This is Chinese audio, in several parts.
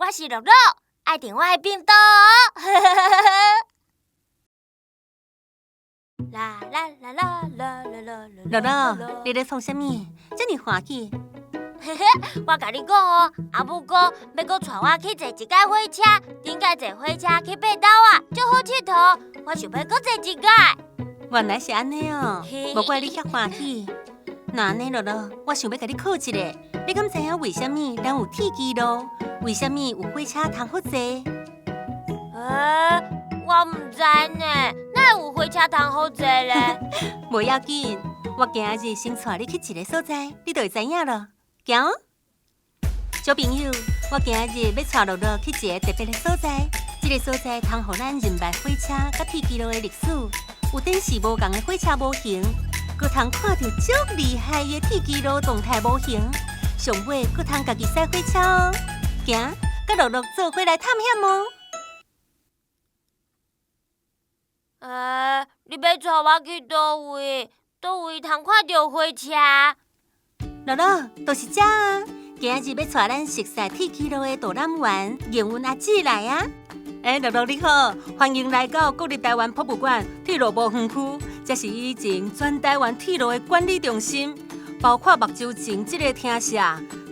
我是乐乐，爱订我的频道哦。啦啦啦啦啦啦啦！乐乐，你咧创啥物？这么欢喜？我甲你讲哦，阿母讲要搁带我去坐一届火车，顶届坐火车去北斗啊，足好佚佗。我想要搁坐一届。原来是安尼哦，无怪你遐欢喜。那安尼乐乐，我想要甲你考一个，你敢知影为什么咱有铁基路？为什么有火车通好坐？我唔知呢，哪有火车通好坐咧？无要紧，我今日先带你去一个所在，你就会知影咯。行哦，小朋友，我今日要带乐乐去一个特别的所在。这个所在通互咱认识火车甲铁基路的历史，有展示无同的火车模型，佮通看到足厉害的铁基路动态模型。上尾佮通家己驶火车哦。行，佮乐乐做伙来探险哦。你要带我去倒位？倒位通看到火车？乐乐，就是这啊！今日要带咱熟悉铁基路的导览员严文阿姊来啊！乐乐你好，欢迎来到国立台湾博物馆铁路部园区，这是以前全台湾铁路的管理中心，包括目睭前这个厅舍，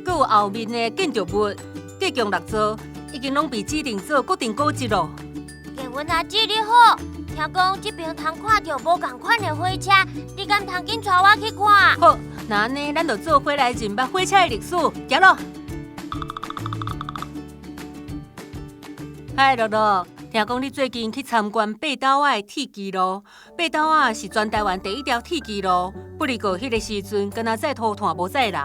佮有后面的建筑物，计共6座，已经拢被指定做国定古迹咯。严文阿姊你好。听讲这边通看到无同款的火车，你敢通紧带我去看？好，那安尼咱就做伙来认识火车的历史，行咯。嗨，乐乐，听讲你最近去参观北斗仔的铁基路。北斗仔是全台湾第一条铁基路，不过迄个时阵敢若载土炭无载人。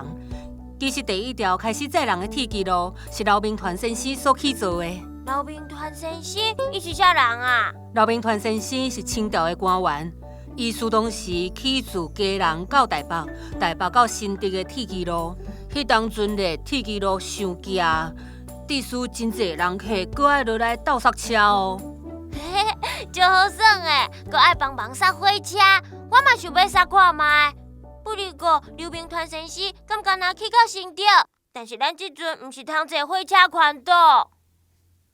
其实第一条开始载人的铁基路是刘铭传先生所起造的。刘铭传先生，伊是啥人啊？刘铭传先生是清朝的官员，伊苏当时起自嘉南到台北，台北到新竹的铁基路。迄当阵的铁基路伤挤，致使真侪人客搁爱落来斗刹车哦。真好耍诶，搁爱帮忙刹火车，我嘛想要刹看卖。不过刘铭传先生敢敢若去到新竹，但是咱即阵毋是通坐火车环岛。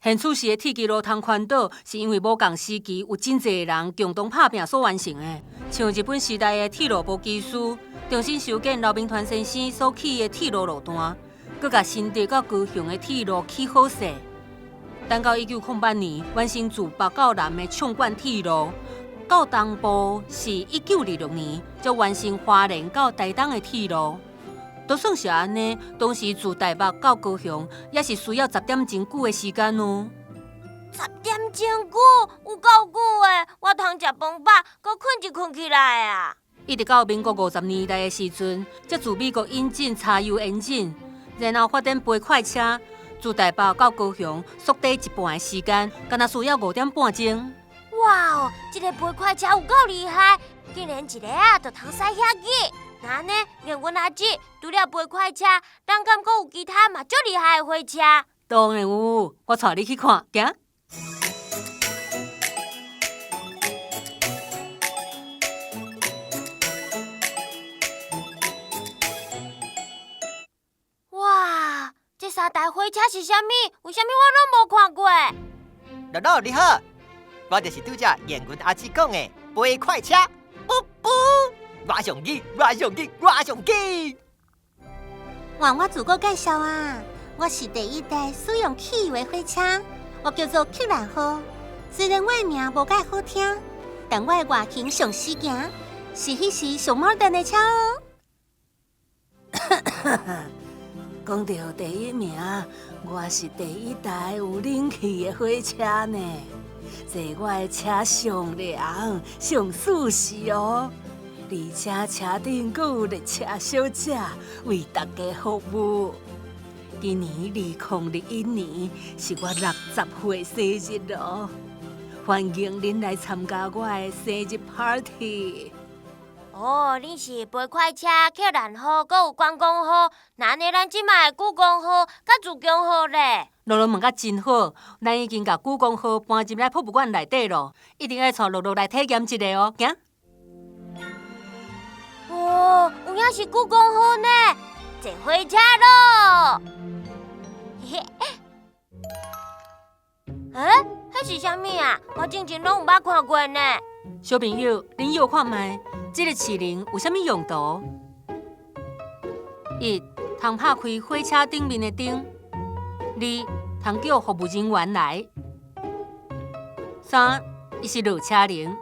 现此时的铁基路通环岛，是因为无共时期有真侪人共同打拼所完成的。像日本时代的铁路部技师，重新修建刘铭传先生所起的铁路路段，佮甲新竹到高雄的铁路起好势。等到1908年完成自北到南的纵贯铁路，到东部是1926年才完成花莲到台东的铁路。就算是安尼，当时自台北到高雄也是需要10点真久的时间哦。10点真久，有够久的，我通食饭饱，搁困一困起来啊！一直到民国50年代的时阵，才自美国引进柴油引擎，然后发展飞快车，自台北到高雄缩短一半的时间，敢若需要5点半钟。哇哦，这个飞快车有够厉害，竟然一个啊就通驶遐远。那呢，连阮阿姊除了飞快车，咱敢阁有其他嘛足厉害的火车？当然有，我带你去看，行。哇，这3台火车是啥物？为什么我拢无看过？乐乐你好，我就是拄则严文阿姊讲的飞快车，不不。我上机，我上机，我上机！换我自我介绍啊，我是第一代使用汽油的火车，我叫做7号。虽然我的名无介好听，但我的外形上死行，是迄时上摩登的车哦。讲到第一名，我是第一台有冷气的火车呢，坐我的车上凉、上舒适哦。而且车顶阁有列车小姐为大家服务。今年2021年是我60岁生日咯，欢迎您来参加我的生日 party。哦，你是飞快车、7号，阁有观光号，那呢咱即卖故宫号、甲自强号咧。乐乐问甲真好，咱已经甲故宫号搬进来博物馆内底咯，一定要带乐乐来体验一下哦，行。哦，有影是故宫号呢，坐火车咯。迄是啥物啊？我之前拢有捌看过呢。小朋友，恁摇看卖，这个刺铃有啥物用途？1. 通拍开火车顶面的灯。2. 通叫服务人员来。3. 伊是热车铃，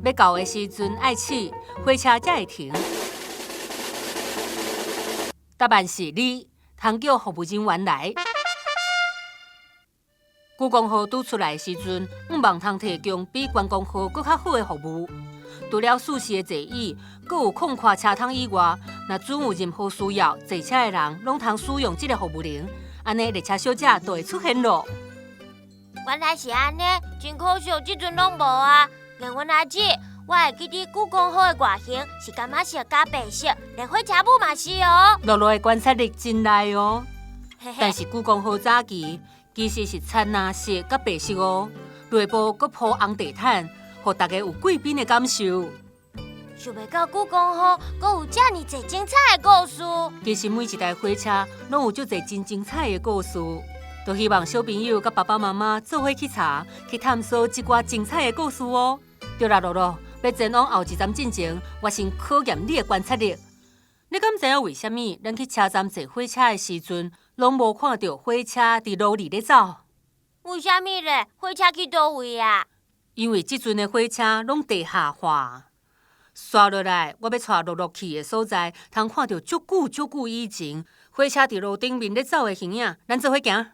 要到的时阵爱试，火车才会停。答案是2，通叫服务人员来。故宫号拄出来的时阵，毋望通提供比观光号搁较好的服务。除了舒适的座椅，搁有空旷车窗以外，若准有任何需要，坐车的人拢通使用这个服务铃，安尼列车小姐就会出现咯。原来是安尼，真可惜，即阵拢无啊。连阮阿姊，我会记得故宫号的外形是柑仔色加白色，连火车母嘛是哦。乐乐的观察力真赖哦。嘿嘿但是故宫号早期其实是青蓝色甲白色哦，内部搁铺红地毯，互大家有贵宾的感受。想袂到故宫号阁有遮尔侪精彩的故事。其实每一台火车拢有足侪真精彩的故事，都希望小朋友甲爸爸妈妈做伙去查，去探索一寡精彩的故事哦。对啦，乐乐，要前往后一站进前，我先考验你的观察力。你敢知影为虾米咱去车站坐火车的时阵，拢无看到火车伫路里咧走？为虾米咧？火车去倒位啊？因为即阵的火车拢地下化。刷落来，我要带乐乐去的所在，通看到足久以前火车伫路顶面咧走的形影。咱做伙行。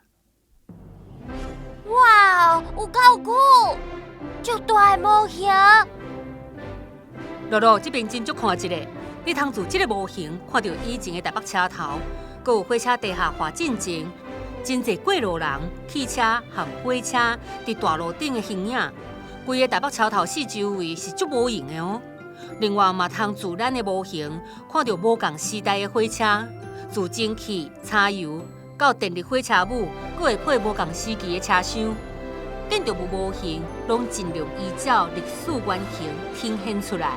哇，有够酷！足大的模型。乐乐，这边真足看一个，你通自这个模型看到以前的台北车头，阁有火车地下化进前，真侪过路人、汽车和火车伫大路顶的形影。规个台北车头四周围是足无用的哦。另外嘛，通自咱的模型看到无同时代的火车，自蒸汽、柴油到电力火车母，阁会配无同时期的车厢。建筑物模型拢尽量依照历史原型呈现出来。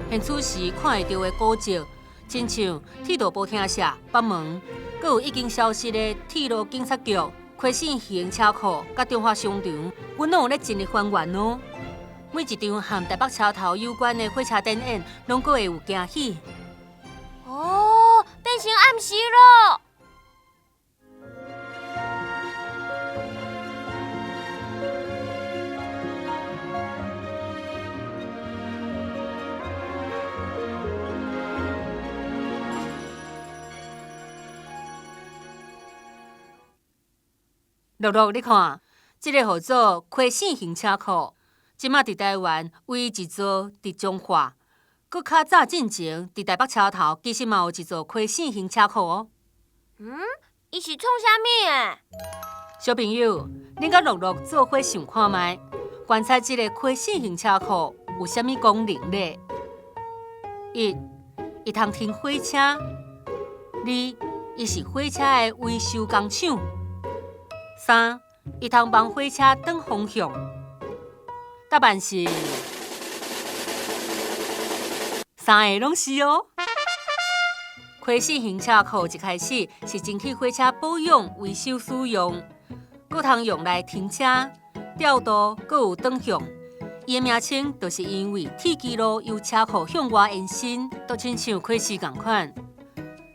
现此时看会到的古迹，亲像铁道部厅舍、北门，阁有已经消失的铁路警察局、亏损型车库、甲中华商场，阮拢有咧尽力还原哦。每一场和台北车头有关的火车展演，拢阁会有惊喜。哦，变成暗时咯！乐乐，你看，这个号做亏损型车库，即马伫台湾唯一一座伫彰化，搁较早进前伫台北车头，其实嘛有一座亏损型车库哦。伊是创啥物诶？小朋友，恁甲乐乐做伙想看卖，观察这个亏损型车库有啥物功能咧？1. 伊通停火车。2. 伊是火车的维修工厂。3. 伊通帮火车转方向。答案是3个拢是哦。亏损型车库一开始是蒸汽火车保养维修使用，佫通用来停车、调度，佫有转向。伊的名称就是因为铁基路由车库向外延伸，都亲像开市共款。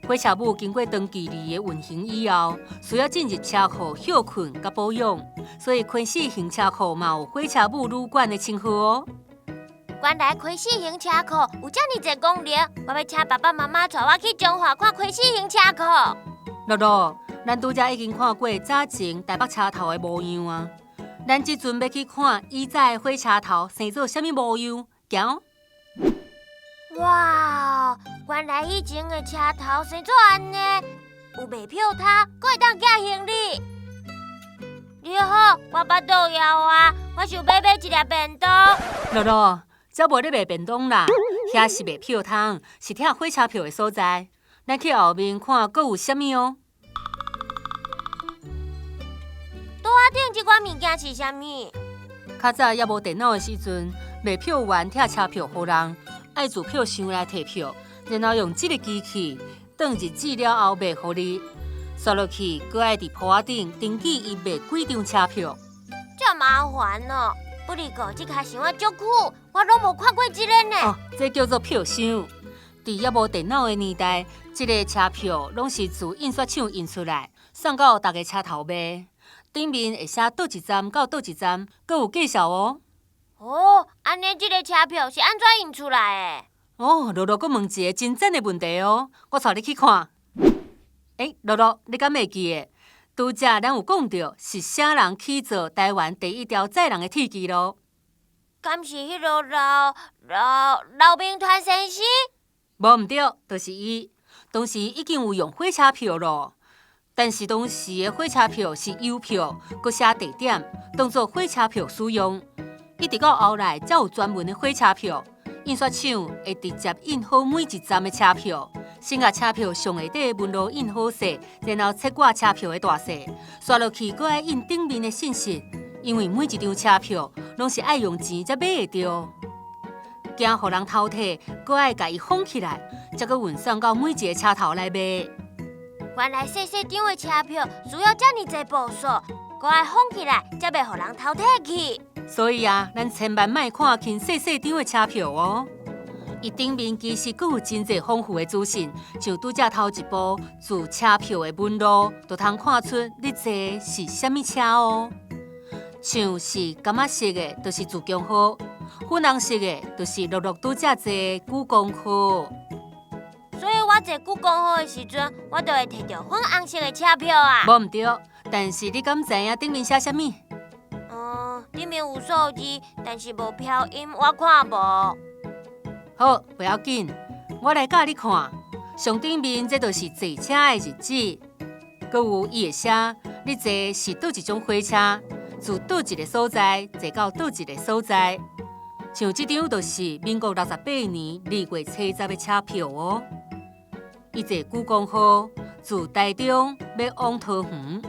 火车母经过长距离的运行以后，需要进入车库休困甲保养，所以亏损型车库嘛有火车母旅馆的称号哦。原来亏损型车库有遮尔侪功能，我要请爸爸妈妈带我去彰化看亏损型车库。乐乐，咱拄则已经看过早前台北车头的模样啊，咱即阵要去看以前的火车头生做啥物模样，行哦。哇，原来以前的车头生做安尼，有卖票摊，阁会当寄行李。你好，我巴肚枵啊，我想要买一粒便当。乐乐，这无咧卖便当啦，遐是卖票摊，是拆火车票的所在。咱去后面看，阁有啥物哦？桌仔顶即款物件是啥物？较早也无电脑的时阵，卖票员拆车票互人。爱自票箱来摕票，然后用这个机器转日子了后卖互你，刷落去，搁爱伫铺仔顶登记伊卖几张车票。这麻烦哦。不过这卡想法足酷，我拢无看过一个呢。哦，这叫做票箱。伫还无电脑的年代，这个车票拢是自印刷厂印出来，送到大家车头卖。顶面会写倒一站到倒一站，阁有介绍哦。哦，安尼这个车票是安怎印出来的？哦，露露阁问一个真赞的问题哦，我带你去看。露露，你敢会记的？拄则咱有讲到是啥人起造台湾第一条载人的铁机咯？敢是迄个老兵团先生？无毋对，就是伊。当时已经有用火车票咯，但是当时的火车票是邮票，佮写地点，当做火车票使用。一直到后来才有专门的火车票，印刷厂会直接印好每一站的车票，先甲车票上下底纹路印好势，然后切割车票的大小，刷落去佮爱印顶面的信息。因为每一张车票拢是爱用钱才买会到。惊互人偷摕，搁爱甲伊封起来，才搁运送到每一个车头来卖。原来细细张的车票需要这么侪步数，搁爱封起来，才袂互人偷摕去。所以咱千万莫看轻细细张的车票哦。伊顶面其实阁有真侪丰富的资讯，像拄则头一步自车票的纹路，就通看出你坐是啥物车哦。像是柑仔色的，就是自强号；粉红色的，就是陆陆拄则坐莒光号。所以我坐莒光号的时阵，我就会摕到粉红色的车票啊。无毋对，但是你敢知影顶面写啥物？顶面有数字，但是无标音，我看无。好，不要紧，我来教你看。上顶面这就是坐车的日子，阁有伊会写你坐是倒一种火车。自倒一个所在坐到倒一个所在，像这张就是民国68年2月初10的车票哦。伊坐莒光号，自台中要往桃园。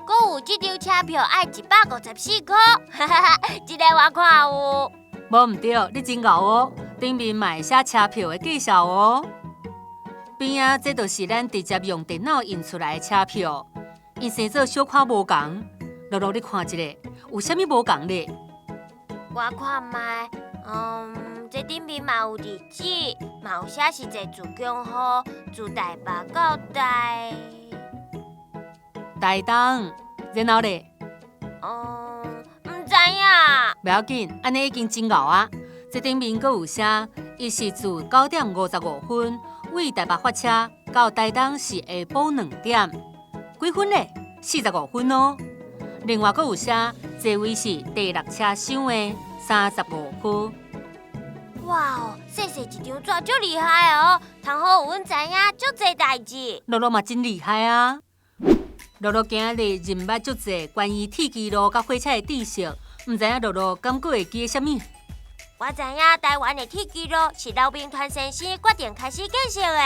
阁有这张车票爱154块，哈哈哈，这个我看有。无毋对，你真牛哦！顶面嘛会写车票的介绍哦。边仔这就是咱直接用电脑印出来的车票，因生做小可无同。露露，你看一下，有啥物无共呢？我看卖，这顶面嘛有日子，嘛有写是坐自强号，自台北到台东，然后呢？唔知影。不要紧，安尼已经真牛啊！这顶面阁有写，伊是自9点55分为台北发车，到台东是下晡2点，几分呢？45分哦。另外，阁有写座位是第6车厢的35区。哇哦，细细一张纸足厉害哦，通好有阮知影足侪代志。露露嘛真厉害啊！露露今日认捌足侪关于铁机路甲火车的知识，唔知影露露敢阁会记啥物？我知影台湾的铁机路是老兵团先生决定开始建设的，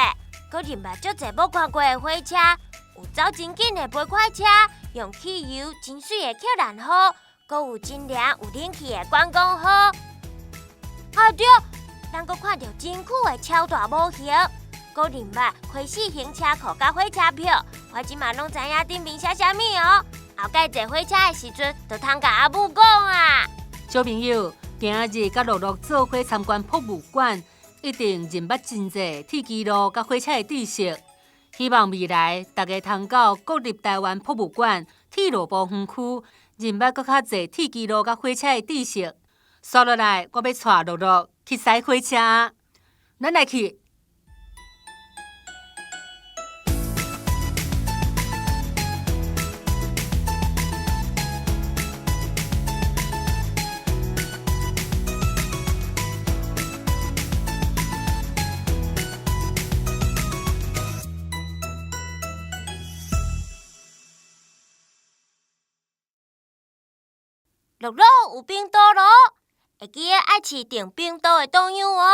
佮认捌足侪无看过的火车，有走真紧的飞快车。用汽油真水的客人号，阁有真凉有冷气的观光号。啊对，咱阁看到真酷的超大模型，阁认捌开始行车库甲火车票。我即马拢知影顶面写啥物哦。后盖坐火车的时阵，就通甲阿母讲啊。小朋友，今日甲露露做伙参观博物馆，一定认捌真侪铁机路甲火车的知识。希望未来大家通到国立台湾博物馆铁路部园区，认捌搁较侪铁机路甲火车的知识。接落来，我要带露露去驶火车，咱来去。露露有冰刀咯，会记得爱饲订冰刀的动物哦。